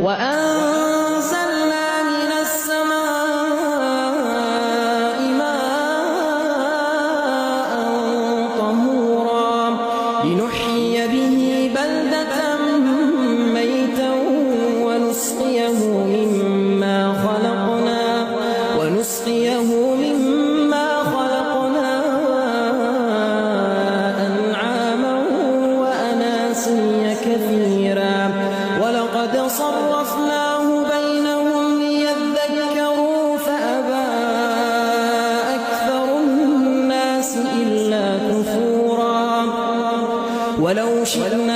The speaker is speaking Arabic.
وأنزلنا من السماء ماء طهورا لنحيي به بلدة ميتا ونسقيه مما خلقنا أنعاما وأناسيا كثيرا ولقد صرفناه بينهم ليذكروا فأبى أكثر الناس إلا كفورا ولو شئنا